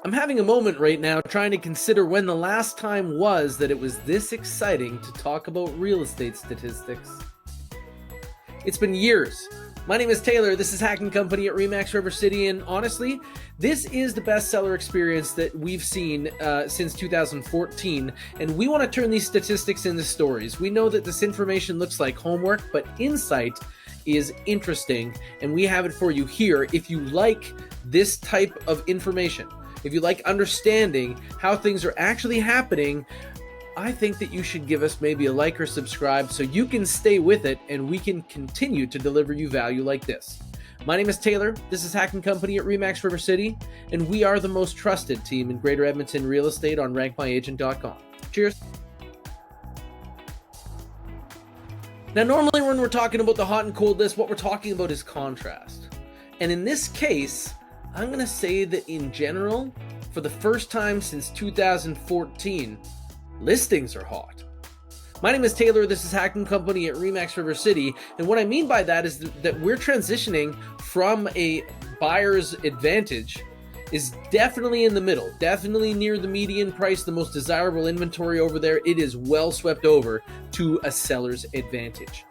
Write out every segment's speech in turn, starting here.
I'm having a moment right now trying to consider when the last time was that it was this exciting to talk about real estate statistics. It's been years. My name is Taylor. This is Hacking Company at RE/MAX River City, and honestly, this is the best seller experience that we've seen since 2014, and we want to turn these statistics into stories. We know that this information looks like homework, but insight is interesting, and we have it for you here. If you like this type of information, if you like understanding how things are actually happening, I think that you should give us maybe a like or subscribe so you can stay with it and we can continue to deliver you value like this. My name is Taylor. This is Hacking Company at RE/MAX River City, and we are the most trusted team in Greater Edmonton real estate on rankmyagent.com. Cheers. Now, normally when we're talking about the hot and cold list, what we're talking about is contrast. And in this case, I'm going to say that in general, for the first time since 2014, listings are hot. My name is Taylor. This is Hacking Company at RE/MAX River City. And what I mean by that is that we're transitioning from a buyer's advantage is definitely in the middle, definitely near the median price, the most desirable inventory over there. It is well swept over to a seller's advantage.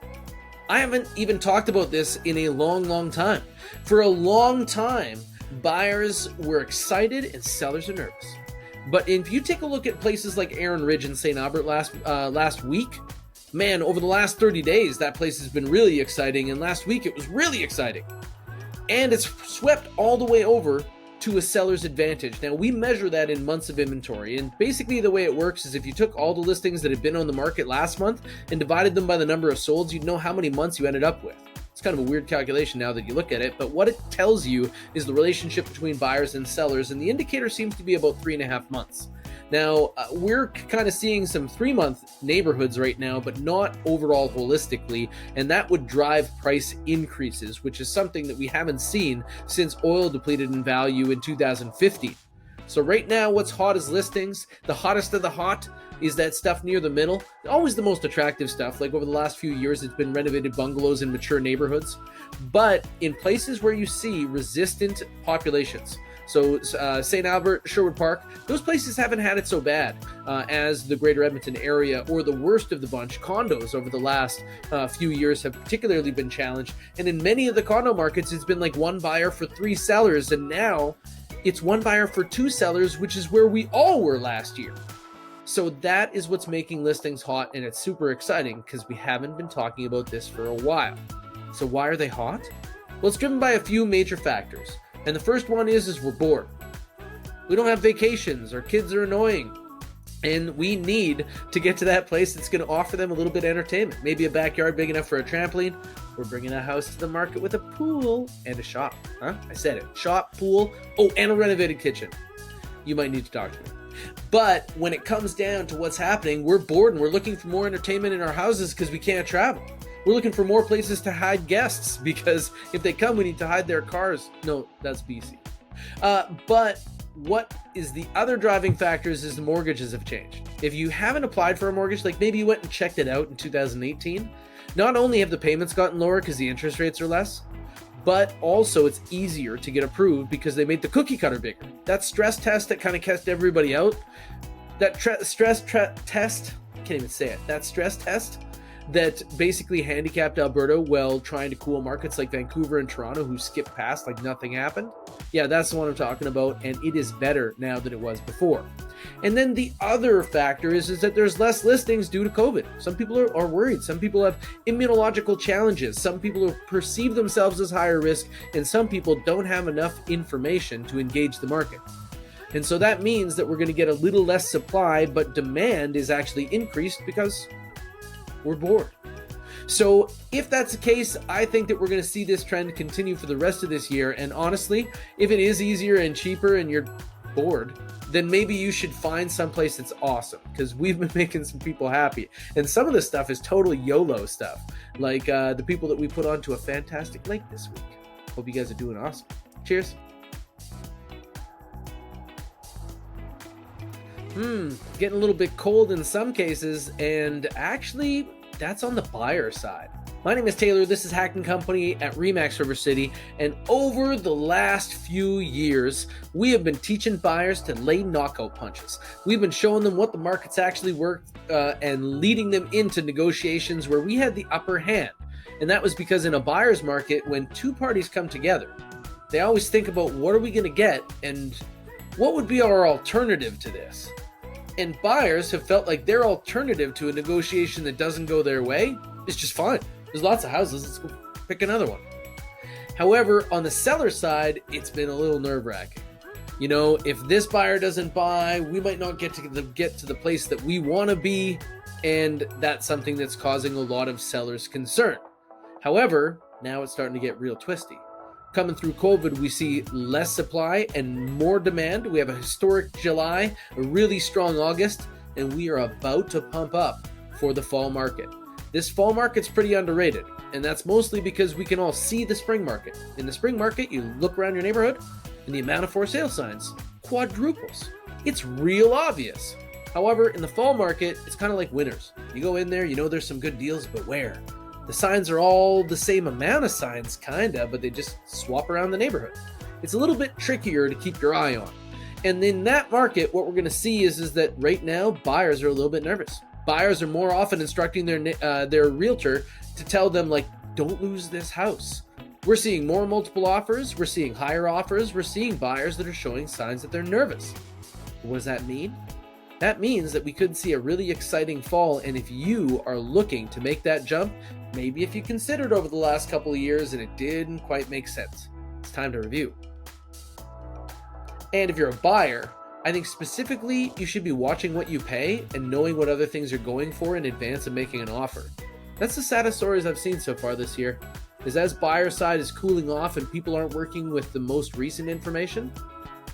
I haven't even talked about this in a long time. For a long time, buyers were excited and sellers are nervous. But if you take a look at places like Aaron Ridge and St. Albert last week, man, over the last 30 days, that place has been really exciting. And last week, it was really exciting. And it's swept all the way over to a seller's advantage. Now, we measure that in months of inventory. And basically, the way it works is if you took all the listings that had been on the market last month and divided them by the number of solds, you'd know how many months you ended up with. It's kind of a weird calculation now that you look at it, but what it tells you is the relationship between buyers and sellers, and the indicator seems to be about 3.5 months. Now, we're kind of seeing some 3-month neighborhoods right now, but not overall holistically, and that would drive price increases, which is something that we haven't seen since oil depleted in value in 2015. So right now, what's hot is listings. The hottest of the hot is that stuff near the middle. Always the most attractive stuff. Like over the last few years, it's been renovated bungalows in mature neighborhoods. But in places where you see resistant populations, so St. Albert, Sherwood Park, those places haven't had it so bad as the Greater Edmonton area, or the worst of the bunch, condos over the last few years have particularly been challenged. And in many of the condo markets, it's been like one buyer for 3 sellers, and now it's one buyer for 2 sellers, which is where we all were last year. So that is what's making listings hot, and it's super exciting because we haven't been talking about this for a while. So why are they hot? Well, it's driven by a few major factors. And the first one is we're bored. We don't have vacations, our kids are annoying, and we need to get to that place that's going to offer them a little bit of entertainment. Maybe a backyard big enough for a trampoline. We're bringing a house to the market with a pool and a shop. I said it. Shop, pool, and a renovated kitchen. You might need to talk to me. But when it comes down to what's happening, we're bored and we're looking for more entertainment in our houses because we can't travel. We're looking for more places to hide guests because if they come, we need to hide their cars. No, that's BC. But what is the other driving factors is the mortgages have changed. If you haven't applied for a mortgage, like maybe you went and checked it out in 2018, not only have the payments gotten lower because the interest rates are less, but also it's easier to get approved because they made the cookie cutter bigger. That stress test that kind of kept everybody out, that stress test that basically handicapped Alberta while trying to cool markets like Vancouver and Toronto who skipped past like nothing happened. Yeah, that's the one I'm talking about, and it is better now than it was before. And then the other factor is that there's less listings due to COVID. Some people are worried. Some people have immunological challenges. Some people perceive themselves as higher risk, and some people don't have enough information to engage the market. And so that means that we're going to get a little less supply, but demand is actually increased because we're bored. So if that's the case, I think that we're going to see this trend continue for the rest of this year. And honestly, if it is easier and cheaper and you're bored, then maybe you should find someplace that's awesome, because we've been making some people happy. And some of the stuff is totally YOLO stuff, like the people that we put onto a fantastic lake this week. Hope you guys are doing awesome. Cheers. Getting a little bit cold in some cases, and actually that's on the buyer side. My name is Taylor, this is HACK&Co at RE/MAX River City, and over the last few years, we have been teaching buyers to lay knockout punches. We've been showing them what the markets actually work and leading them into negotiations where we had the upper hand. And that was because in a buyer's market, when two parties come together, they always think about what are we going to get and what would be our alternative to this. And buyers have felt like their alternative to a negotiation that doesn't go their way is just fine. There's lots of houses, let's go pick another one. However, on the seller side, it's been a little nerve-wracking. You know, if this buyer doesn't buy, we might not get to the place that we want to be, and that's something that's causing a lot of sellers concern. However, now it's starting to get real twisty. Coming through COVID, we see less supply and more demand. We have a historic July, a really strong August, and we are about to pump up for the fall market. This fall market's pretty underrated, and that's mostly because we can all see the spring market. In the spring market, you look around your neighborhood, and the amount of for sale signs quadruples. It's real obvious. However, in the fall market, it's kind of like winners. You go in there, you know there's some good deals, but where? The signs are all the same amount of signs, kinda, but they just swap around the neighborhood. It's a little bit trickier to keep your eye on. And in that market, what we're going to see is that right now, buyers are a little bit nervous. Buyers are more often instructing their realtor to tell them, like, don't lose this house. We're seeing more multiple offers. We're seeing higher offers. We're seeing buyers that are showing signs that they're nervous. What does that mean? That means that we could see a really exciting fall. And if you are looking to make that jump, maybe if you considered over the last couple of years and it didn't quite make sense, it's time to review. And if you're a buyer, I think specifically you should be watching what you pay and knowing what other things you're going for in advance of making an offer. That's the saddest stories I've seen so far this year, is as buyer side is cooling off and people aren't working with the most recent information,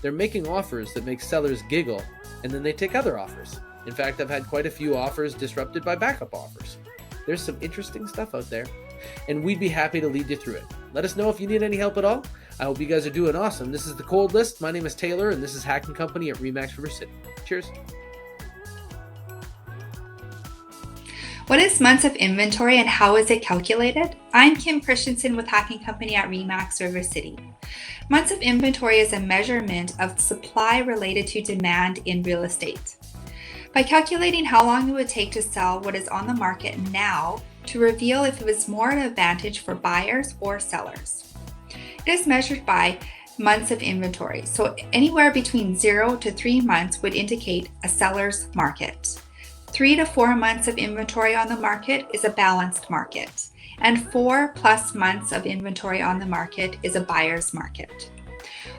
they're making offers that make sellers giggle, and then they take other offers. In fact, I've had quite a few offers disrupted by backup offers. There's some interesting stuff out there, and we'd be happy to lead you through it. Let us know if you need any help at all. I hope you guys are doing awesome. This is The Cold List. My name is Taylor, and this is HACK&Co at RE/MAX River City. Cheers. What is months of inventory and how is it calculated? I'm Kim Christensen with HACK&Co at RE/MAX River City. Months of inventory is a measurement of supply related to demand in real estate. By calculating how long it would take to sell what is on the market now to reveal if it was more an advantage for buyers or sellers. It is measured by months of inventory, so anywhere between 0 to 3 months would indicate a seller's market. 3 to 4 months of inventory on the market is a balanced market, and 4+ months of inventory on the market is a buyer's market.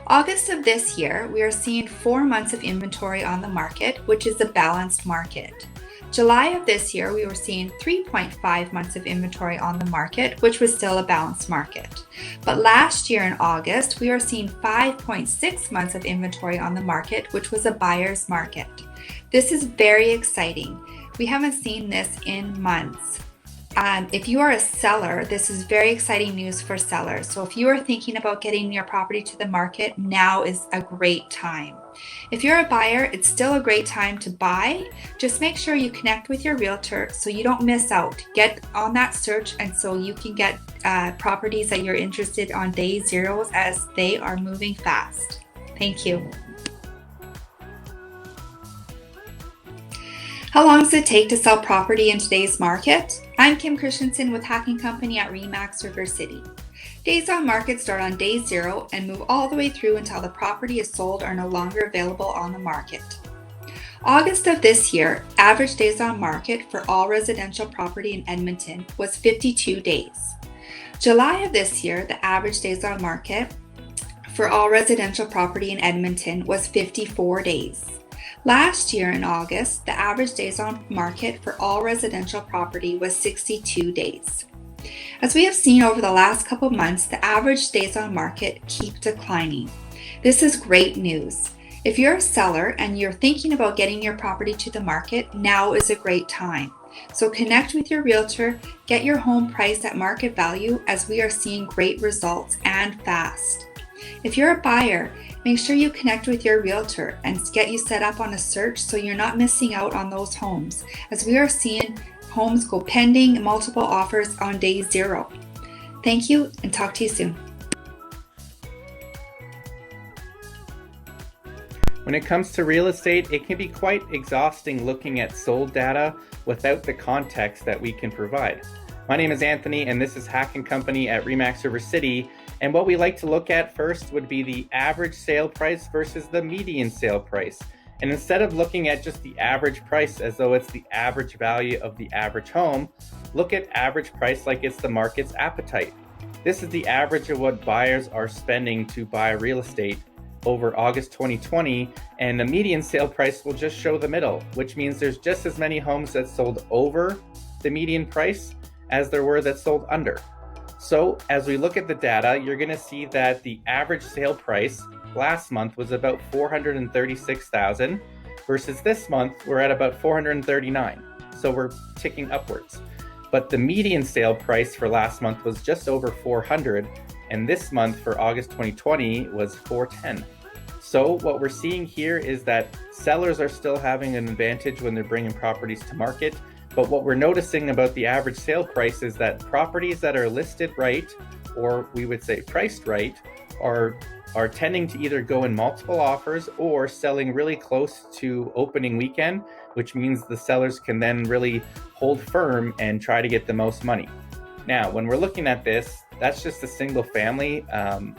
August of this year, we are seeing 4 months of inventory on the market, which is a balanced market. July of this year, we were seeing 3.5 months of inventory on the market, which was still a balanced market. But last year in August, we were seeing 5.6 months of inventory on the market, which was a buyer's market. This is very exciting. We haven't seen this in months. If you are a seller, this is very exciting news for sellers. So if you are thinking about getting your property to the market, now is a great time. If you're a buyer, it's still a great time to buy. Just make sure you connect with your realtor so you don't miss out. Get on that search and so you can get properties that you're interested on day zeros as they are moving fast. Thank you. How long does it take to sell property in today's market? I'm Kim Christensen with HACK&Co at RE/MAX River City. Days on market start on day 0 and move all the way through until the property is sold or no longer available on the market. August of this year, average days on market for all residential property in Edmonton was 52 days. July of this year, the average days on market for all residential property in Edmonton was 54 days. Last year in August, the average days on market for all residential property was 62 days. As we have seen over the last couple months, the average days on market keep declining. This is great news. If you're a seller and you're thinking about getting your property to the market, now is a great time. So connect with your realtor, get your home priced at market value as we are seeing great results and fast. If you're a buyer, make sure you connect with your realtor and get you set up on a search so you're not missing out on those homes, as we are seeing homes go pending multiple offers on day 0. Thank you and talk to you soon. When it comes to real estate, it can be quite exhausting looking at sold data without the context that we can provide. My name is Anthony and this is HACK&Co at RE/MAX River City. And what we like to look at first would be the average sale price versus the median sale price. And instead of looking at just the average price as though it's the average value of the average home, look at average price like it's the market's appetite. This is the average of what buyers are spending to buy real estate over August 2020, and the median sale price will just show the middle, which means there's just as many homes that sold over the median price as there were that sold under. So as we look at the data, you're gonna see that the average sale price last month was about $436,000 versus this month we're at about $439,000. So we're ticking upwards. But the median sale price for last month was just over $400,000, and this month for August 2020 was $410,000. So what we're seeing here is that sellers are still having an advantage when they're bringing properties to market. But what we're noticing about the average sale price is that properties that are listed right, or we would say priced right, are tending to either go in multiple offers or selling really close to opening weekend, which means the sellers can then really hold firm and try to get the most money. Now, when we're looking at this, that's just a single family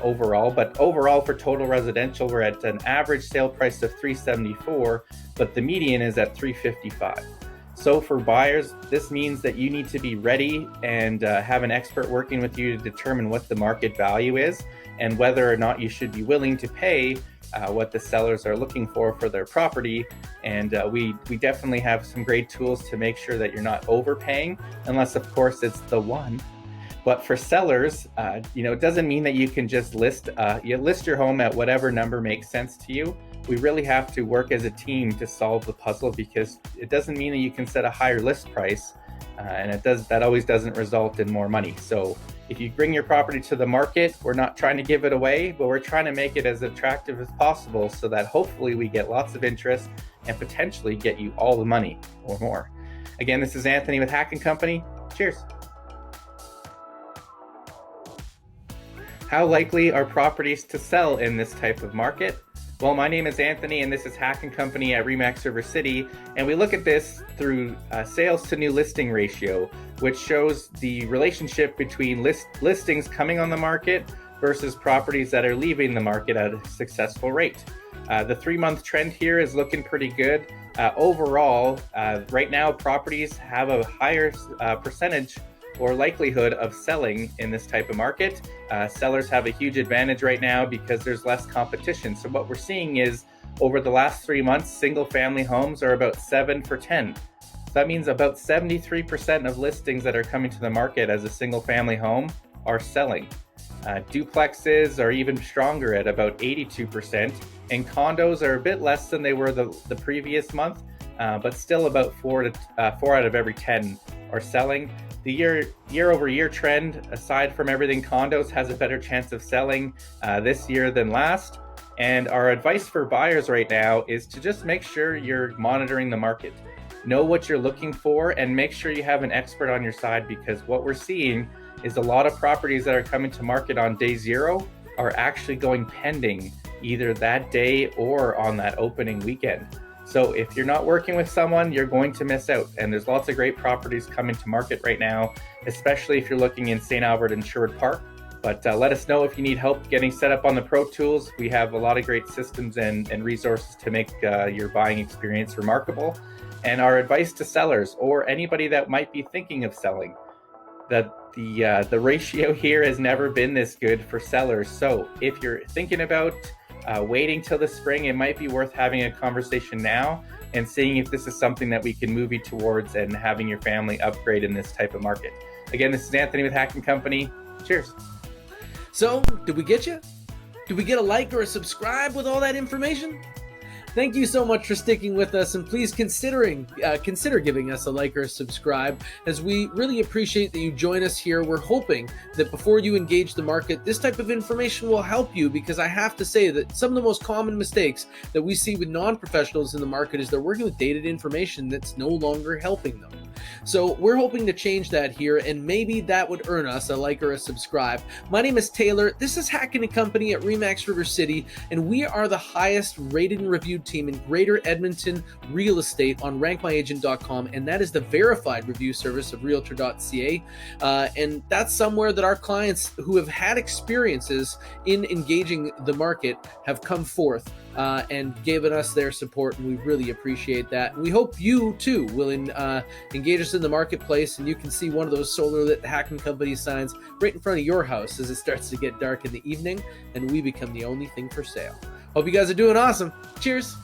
overall, but overall for total residential, we're at an average sale price of $374,000, but the median is at $355,000. So for buyers, this means that you need to be ready and have an expert working with you to determine what the market value is and whether or not you should be willing to pay what the sellers are looking for their property. And we definitely have some great tools to make sure that you're not overpaying, unless of course it's the one. But for sellers, it doesn't mean that you can just list your home at whatever number makes sense to you. We really have to work as a team to solve the puzzle, because it doesn't mean that you can set a higher list price, and that always doesn't result in more money. So if you bring your property to the market, we're not trying to give it away, but we're trying to make it as attractive as possible so that hopefully we get lots of interest and potentially get you all the money or more. Again, this is Anthony with HACK&Co. Cheers. How likely are properties to sell in this type of market? Well, my name is Anthony and this is HACK&Co at RE/MAX River City, and we look at this through sales to new listing ratio, which shows the relationship between listings coming on the market versus properties that are leaving the market at a successful rate. The 3-month trend here is looking pretty good. Overall, right now properties have a higher percentage or likelihood of selling in this type of market. Sellers have a huge advantage right now because there's less competition. So what we're seeing is over the last 3 months, single family homes are about 7 for 10. So that means about 73% of listings that are coming to the market as a single family home are selling. Duplexes are even stronger at about 82%, and condos are a bit less than they were the previous month, but still about 4 out of every 10 are selling. The year-over-year trend, aside from everything, condos has a better chance of selling this year than last. And our advice for buyers right now is to just make sure you're monitoring the market. Know what you're looking for and make sure you have an expert on your side, because what we're seeing is a lot of properties that are coming to market on day 0 are actually going pending either that day or on that opening weekend. So if you're not working with someone, you're going to miss out. And there's lots of great properties coming to market right now, especially if you're looking in St. Albert and Sherwood Park. But let us know if you need help getting set up on the Pro Tools. We have a lot of great systems and resources to make your buying experience remarkable. And our advice to sellers or anybody that might be thinking of selling, that the ratio here has never been this good for sellers. So if you're thinking about waiting till the spring, it might be worth having a conversation now and seeing if this is something that we can move you towards and having your family upgrade in this type of market. Again, this is Anthony with HACK&Co. Cheers. So, did we get you? Did we get a like or a subscribe with all that information? Thank you so much for sticking with us, and please consider giving us a like or a subscribe, as we really appreciate that you join us here. We're hoping that before you engage the market, this type of information will help you, because I have to say that some of the most common mistakes that we see with non-professionals in the market is they're working with dated information that's no longer helping them. So we're hoping to change that here, and maybe that would earn us a like or a subscribe. My name is Taylor. This is HACK&Co at RE/MAX River City, and we are the highest rated and reviewed team in Greater Edmonton real estate on rankmyagent.com, and that is the verified review service of realtor.ca. And that's somewhere that our clients who have had experiences in engaging the market have come forth and given us their support, and we really appreciate that. We hope you too will engage us in the marketplace, and you can see one of those solar lit HACK&Co signs right in front of your house as it starts to get dark in the evening and we become the only thing for sale. Hope you guys are doing awesome. Cheers.